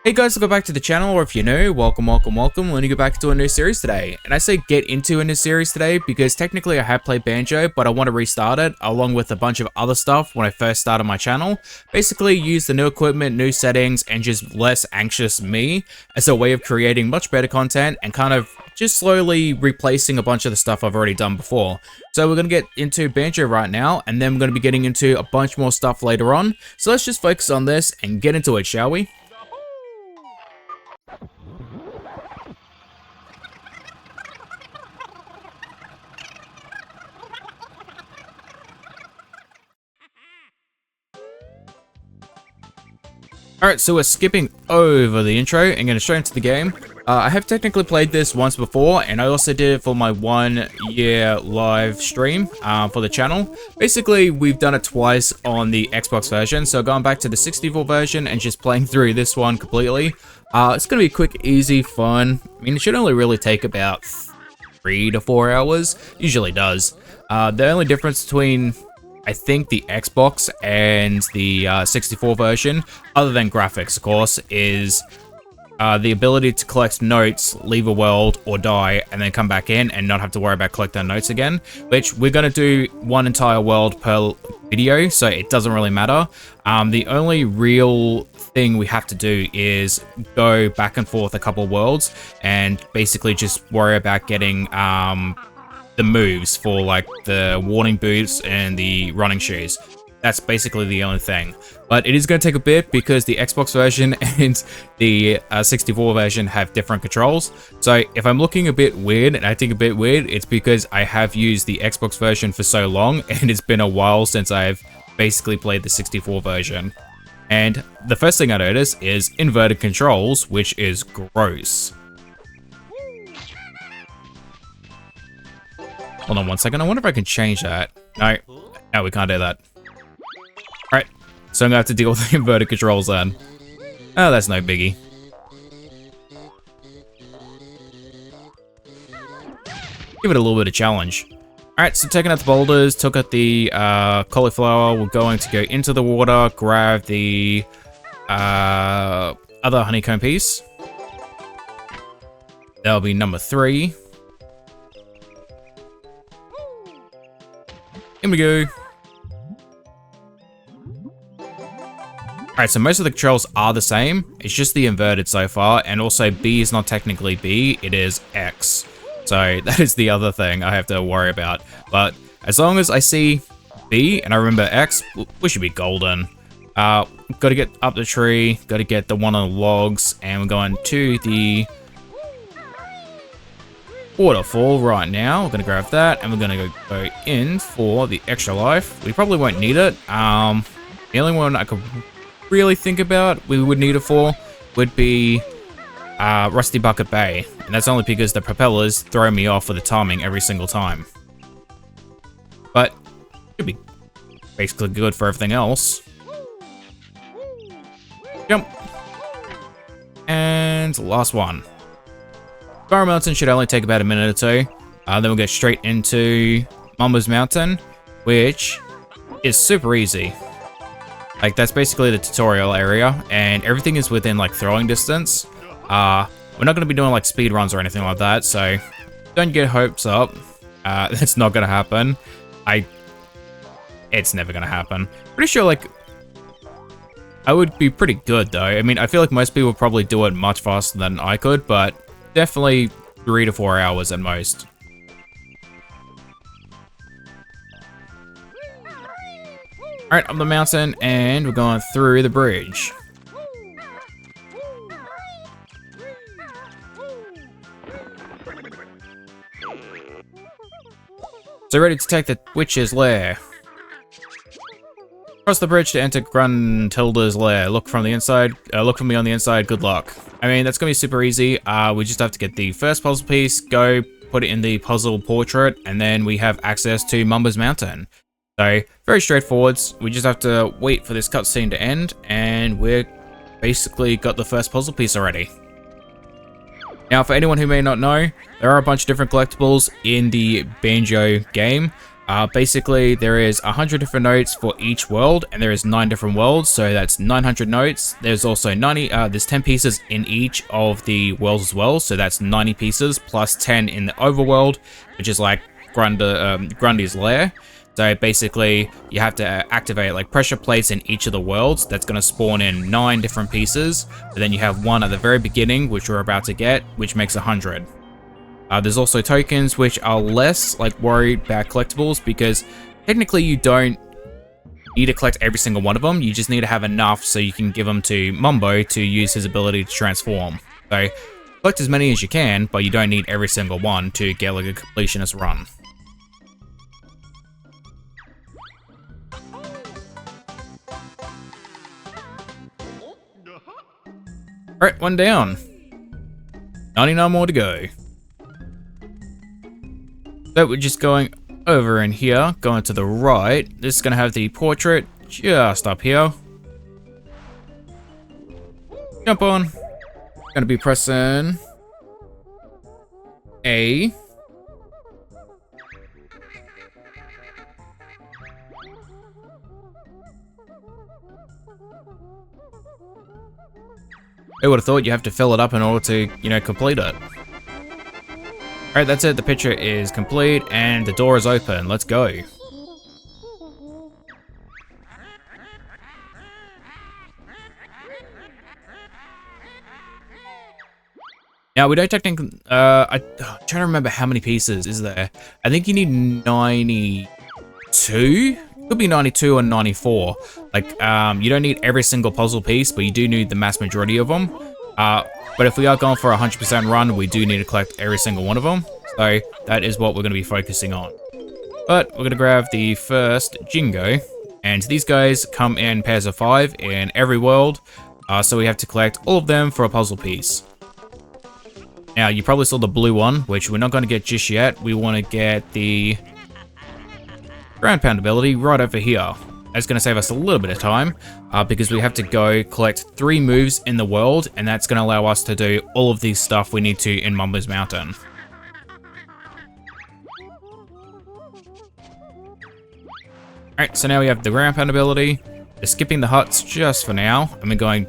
Hey guys, welcome back to the channel, or if you're new, welcome. We're going to go back into a new series today. And I say get into a new series today because technically I have played Banjo, but I want to restart it along with a bunch of other stuff when I first started my channel. Basically use the new equipment, new settings, and just less anxious me as a way of creating much better content and kind of just slowly replacing a bunch of the stuff I've already done before. So we're going to get into Banjo right now, and then we're going to be getting into a bunch more stuff later on. So let's just focus on this and get into it, shall we? Alright, so we're skipping over the intro and getting straight into the game. I have technically played this once before, and I also did it for my 1 year live stream for the channel. Basically, we've done it twice on the Xbox version, so going back to the 64 version and just playing through this one completely. It's going to be quick, easy, fun. I mean, it should only really take about 3 to 4 hours. Usually does. The only difference between, I think, the Xbox and the 64 version, other than graphics, of course, is the ability to collect notes, leave a world, or die, and then come back in and not have to worry about collecting notes again, which we're going to do one entire world per video, so it doesn't really matter. The only real thing we have to do is go back and forth a couple worlds and basically just worry about getting the moves for like the warning boots and the running shoes. That's basically the only thing, but it is going to take a bit because the Xbox version and the 64 version have different controls. So if I'm looking a bit weird and acting a bit weird, it's because I have used the Xbox version for so long and it's been a while since I've basically played the 64 version. And the first thing I notice is inverted controls, which is gross. Hold on one second, I wonder if I can change that. No, we can't do that. Alright, so I'm gonna have to deal with the inverted controls then. Oh, that's no biggie. Give it a little bit of challenge. Alright, so taking out the boulders, took out the cauliflower, we're going to go into the water, grab the other honeycomb piece. That'll be number 3. Here we go. Alright, so most of the controls are the same. It's just the inverted so far, and also B is not technically B, it is X. So that is the other thing I have to worry about. But as long as I see B and I remember X, we should be golden. Got to get up the tree, got to get the one on the logs, and we're going to the waterfall right now. We're gonna grab that, and we're gonna go in for the extra life. We probably won't need it. The only one I could really think about we would need it for would be Rusty Bucket Bay, and that's only because the propellers throw me off with the timing every single time. But should be basically good for everything else. Jump, and last one. Sparrow Mountain should only take about a minute or two. Then we'll get straight into Mumbo's Mountain, which is super easy. Like, that's basically the tutorial area, and everything is within, like, throwing distance. We're not going to be doing, like, speed runs or anything like that, so don't get hopes up. That's not going to happen. It's never going to happen. Pretty sure, like, I would be pretty good, though. I mean, I feel like most people probably do it much faster than I could, but definitely 3 to 4 hours at most. Alright, up the mountain, and we're going through the bridge. So ready to take the witch's lair. Cross the bridge to enter Gruntilda's lair. Look from the inside. Look for me on the inside. Good luck. I mean, that's gonna be super easy. We just have to get the first puzzle piece, go put it in the puzzle portrait, and then we have access to Mumbo's Mountain. So very straightforward. We just have to wait for this cutscene to end, and we're basically got the first puzzle piece already. Now, for anyone who may not know, there are a bunch of different collectibles in the Banjo game. Basically, there is 100 different notes for each world, and there is 9 different worlds, so that's 900 notes. There's also 90, there's 10 pieces in each of the worlds as well, so that's 90 pieces, plus 10 in the overworld, which is like Grundy's lair. So basically, you have to activate like pressure plates in each of the worlds. That's going to spawn in 9 different pieces, but then you have one at the very beginning, which we're about to get, which makes 100. There's also tokens, which are less like worried about collectibles, because technically you don't need to collect every single one of them. You just need to have enough so you can give them to Mumbo to use his ability to transform. So collect as many as you can, but you don't need every single one to get like a completionist run. Alright, one down. 99 more to go. So we're just going over in here, going to the right. This is going to have the portrait just up here. Jump on. Going to be pressing A. I would have thought you have to fill it up in order to, you know, complete it. Alright, that's it. The picture is complete and the door is open. Let's go. Now, we don't technically... I'm trying to remember how many pieces is there. I think you need 92? Could be 92 or 94. Like, you don't need every single puzzle piece, but you do need the mass majority of them. But if we are going for a 100% run, we do need to collect every single one of them. So that is what we're going to be focusing on. But we're going to grab the first Jingo. And these guys come in pairs of 5 in every world. So we have to collect all of them for a puzzle piece. Now, you probably saw the blue one, which we're not going to get just yet. We want to get the ground pound ability right over here. That's going to save us a little bit of time because we have to go collect 3 moves in the world, and that's going to allow us to do all of these stuff we need to in Mumbo's Mountain. Alright, so now we have the ground pound ability. We're skipping the huts just for now, and we're going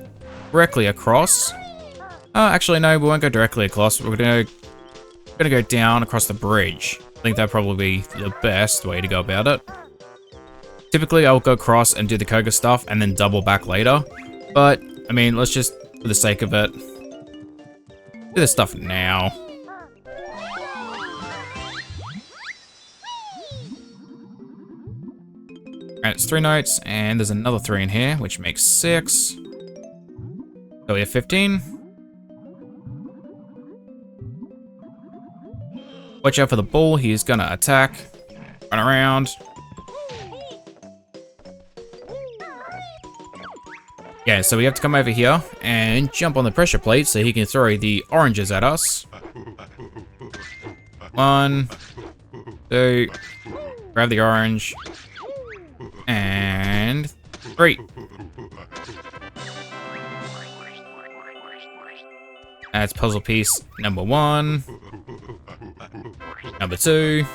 directly across. Actually, no, we won't go directly across. We're gonna go down across the bridge. I think that'd probably be the best way to go about it. Typically, I'll go across and do the Koga stuff and then double back later. But, I mean, let's just, for the sake of it, do this stuff now. Alright, it's 3 notes, and there's another 3 in here, which makes 6. So we have 15. Watch out for the bull, he's gonna attack. Run around. Yeah, so we have to come over here and jump on the pressure plate so he can throw the oranges at us. 1, 2, grab the orange, and 3. That's puzzle piece number 1, number 2.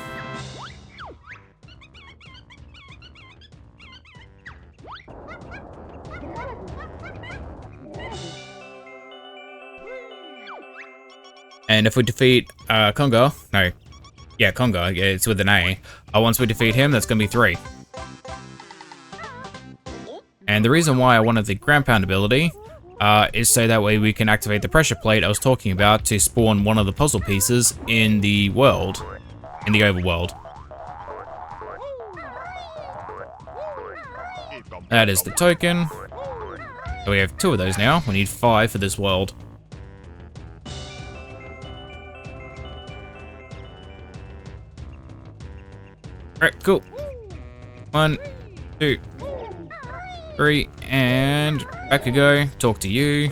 And if we defeat Conga, no, yeah, Conga, yeah, it's with an A. Once we defeat him, that's going to be 3. And the reason why I wanted the ground pound ability is so that way we can activate the pressure plate I was talking about to spawn one of the puzzle pieces in the world, in the overworld. That is the token. So we have 2 of those now. We need 5 for this world. Alright, cool. 1, 2, 3, and back we go. Talk to you.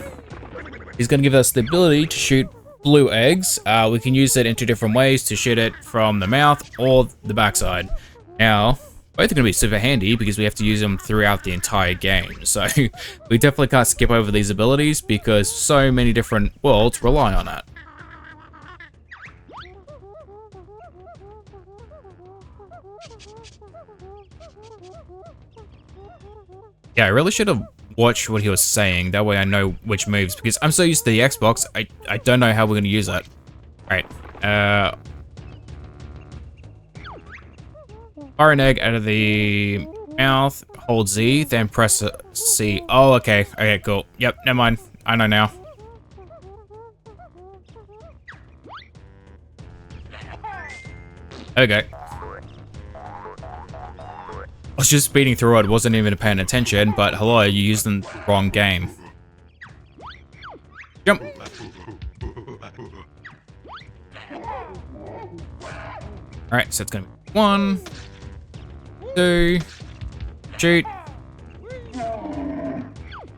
He's going to give us the ability to shoot blue eggs. We can use it in 2 different ways, to shoot it from the mouth or the backside. Now, both are going to be super handy because we have to use them throughout the entire game. So we definitely can't skip over these abilities because so many different worlds rely on it. Yeah, I really should have watched what he was saying. That way I know which moves, because I'm so used to the Xbox, I don't know how we're going to use it. Alright, fire an egg out of the mouth, hold Z, then press C. Oh, okay. Okay, cool. Yep, never mind. I know now. Okay. I was just speeding through it, wasn't even paying attention, but hello, you used the wrong game. Jump! Alright, so it's gonna be 1, 2, shoot,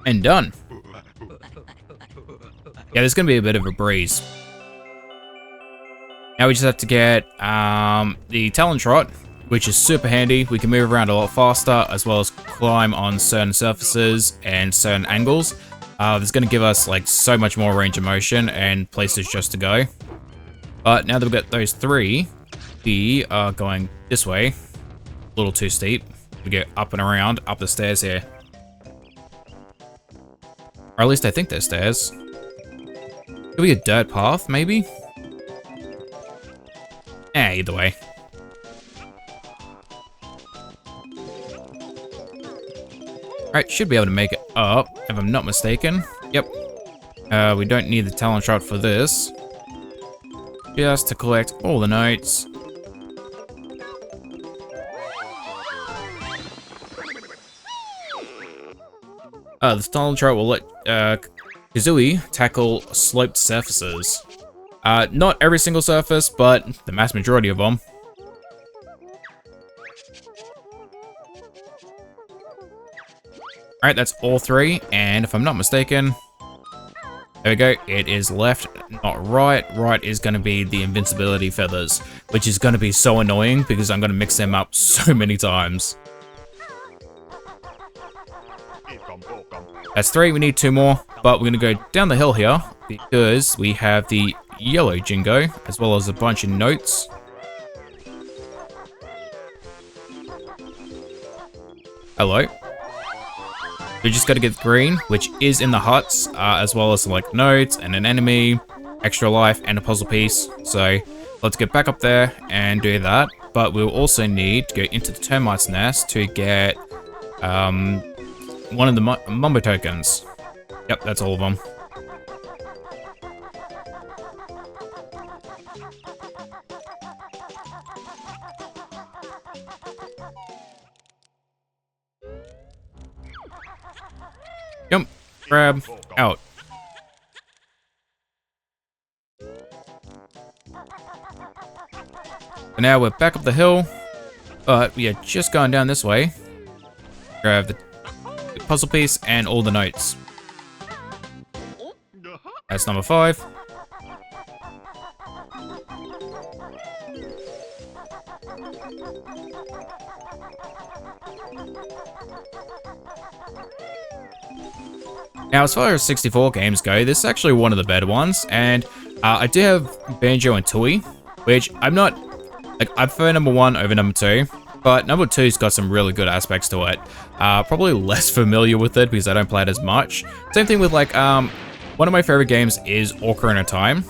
and done. Yeah, there's gonna be a bit of a breeze. Now we just have to get the Talon Trot, which is super handy. We can move around a lot faster, as well as climb on certain surfaces and certain angles. This is going to give us like so much more range of motion and places just to go. But now that we've got those 3, we are going this way. A little too steep. We go up and around, up the stairs here. Or at least I think they're stairs. Could be a dirt path, maybe? Either way. Alright, should be able to make it up, if I'm not mistaken. Yep. We don't need the Talon Trot for this. Just to collect all the notes. The Talon Trot will let Kazooie tackle sloped surfaces. Not every single surface, but the mass majority of them. Alright, that's all 3, and if I'm not mistaken, there we go, it is left, not right. Right is going to be the invincibility feathers, which is going to be so annoying because I'm going to mix them up so many times. That's 3, we need 2 more, but we're going to go down the hill here because we have the yellow Jingo, as well as a bunch of notes. Hello. We just got to get green, which is in the huts, as well as select nodes and an enemy, extra life, and a puzzle piece. So let's get back up there and do that. But we'll also need to go into the termite's nest to get one of the Mumbo tokens. Yep, that's all of them. Jump, grab, out. And now we're back up the hill, but we are just going down this way. Grab the puzzle piece and all the notes. That's number 5. Now, as far as 64 games go, this is actually one of the better ones, and I do have Banjo and Tooie, which I'm not, like, I prefer number 1 over number 2, but number 2's got some really good aspects to it. Probably less familiar with it because I don't play it as much. Same thing with, like, one of my favorite games is Ocarina of Time,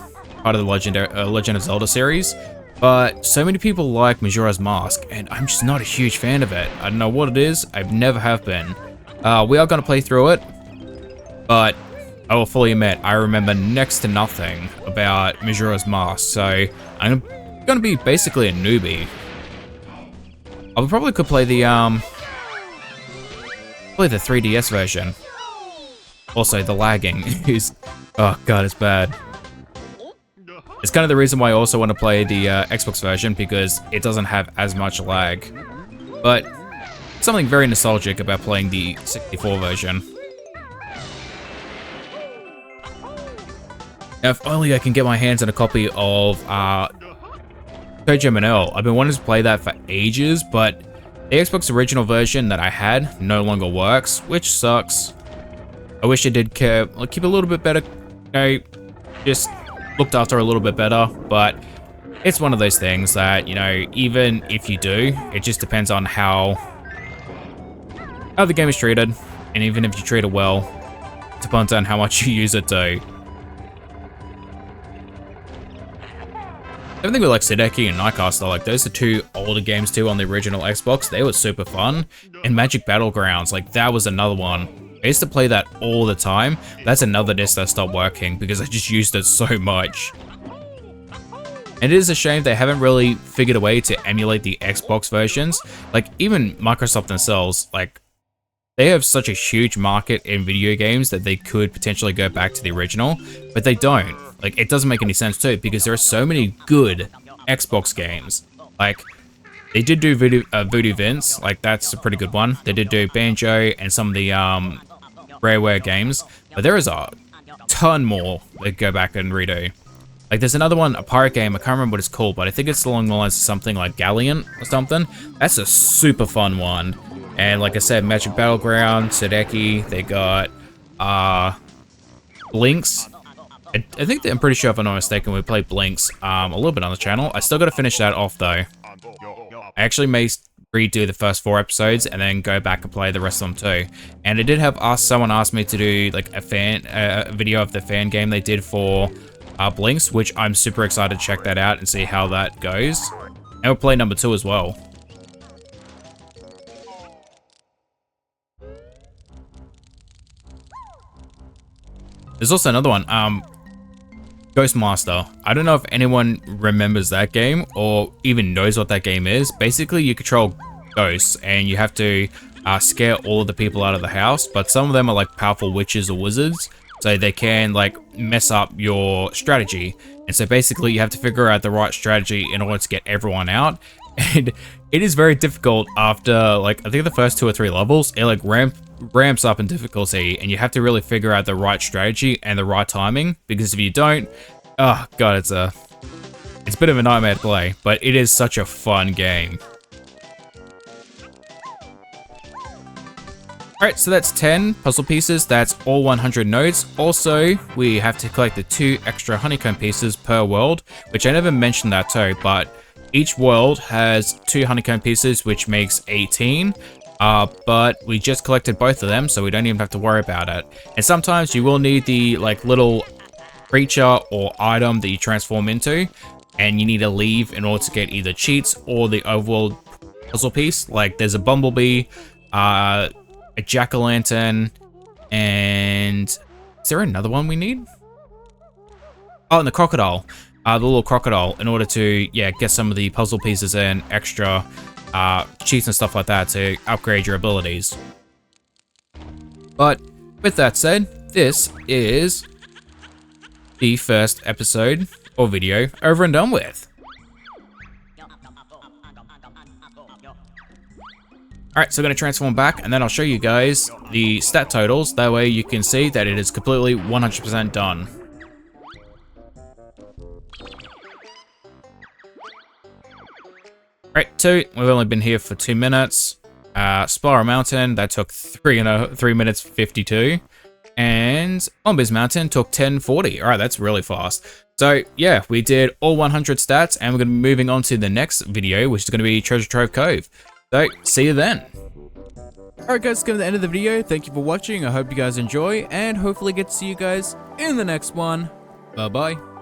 part of the Legend of Zelda series, but so many people like Majora's Mask, and I'm just not a huge fan of it. I don't know what it is, I've never have been. We are going to play through it, but I will fully admit, I remember next to nothing about Majora's Mask, so I'm gonna be basically a newbie. I probably could play the 3DS version. Also, the lagging is, oh god, it's bad. It's kind of the reason why I also want to play the Xbox version, because it doesn't have as much lag. But something very nostalgic about playing the 64 version. Now, if only I can get my hands on a copy of ToeJam&Earl. I've been wanting to play that for ages, but the Xbox original version that I had no longer works, which sucks. I wish it did keep a little bit better, you know, just looked after a little bit better, but it's one of those things that, you know, even if you do, it just depends on how the game is treated. and even if you treat it well, it depends on how much you use it too. Everything with like Sadeki and Nightcaster, like those are two older games too on the original Xbox. They were super fun. And Magic Battlegrounds, like that was another one. I used to play that all the time. That's another disc that stopped working because I just used it so much. And it is a shame they haven't really figured a way to emulate the Xbox versions. Like even Microsoft themselves, like they have such a huge market in video games that they could potentially go back to the original, but they don't. Like it doesn't make any sense too because there are so many good Xbox games. Like they did do Voodoo Vince, like that's a pretty good one. They did do Banjo and some of the Rareware games, but there is a ton more they go back and redo. Like there's another one, a pirate game, I can't remember what it's called, but I think it's along the lines of something like Galleon or something. That's a super fun one. And like I said, Magic Battleground, Sadeki, they got Blinks. I think I'm pretty sure if I'm not mistaken, we played Blinks a little bit on the channel. I still got to finish that off though. I actually may redo the first 4 episodes and then go back and play the rest of them too. And I did have someone ask me to do like a video of the fan game they did for Blinks, which I'm super excited to check that out and see how that goes. And we'll play number 2 as well. There's also another one, Ghostmaster. I don't know if anyone remembers that game or even knows what that game is. Basically, you control ghosts and you have to scare all of the people out of the house, but some of them are like powerful witches or wizards, so they can like mess up your strategy. And so basically you have to figure out the right strategy in order to get everyone out. And it is very difficult after like, I think the first 2 or 3 levels, it like ramps up in difficulty and you have to really figure out the right strategy and the right timing, because if you don't, oh god, it's a bit of a nightmare to play, but it is such a fun game. Alright, so that's 10 puzzle pieces, that's all 100 nodes. Also, we have to collect the 2 extra honeycomb pieces per world, which I never mentioned that too, but each world has 2 honeycomb pieces, which makes 18. But we just collected both of them, so we don't even have to worry about it. And sometimes you will need the like little creature or item that you transform into, and you need to leave in order to get either cheats or the overworld puzzle piece. Like there's a bumblebee, a jack-o'-lantern, and is there another one we need? Oh, and the crocodile, the little crocodile, in order to get some of the puzzle pieces and extra cheats and stuff like that to upgrade your abilities. But with that said, this is the first episode or video over and done with. Alright, so I'm going to transform back and then I'll show you guys the stat totals. That way you can see that it is completely 100% done. Alright, 2, we've only been here for 2 minutes. Spiral Mountain, that took 3 minutes 52. And Ombiz Mountain took 10:40. Alright, that's really fast. So yeah, we did all 100 stats and we're going to be moving on to the next video, which is going to be Treasure Trove Cove. So, see you then. Alright guys, come to the end of the video. Thank you for watching. I hope you guys enjoy and hopefully get to see you guys in the next one. Bye bye.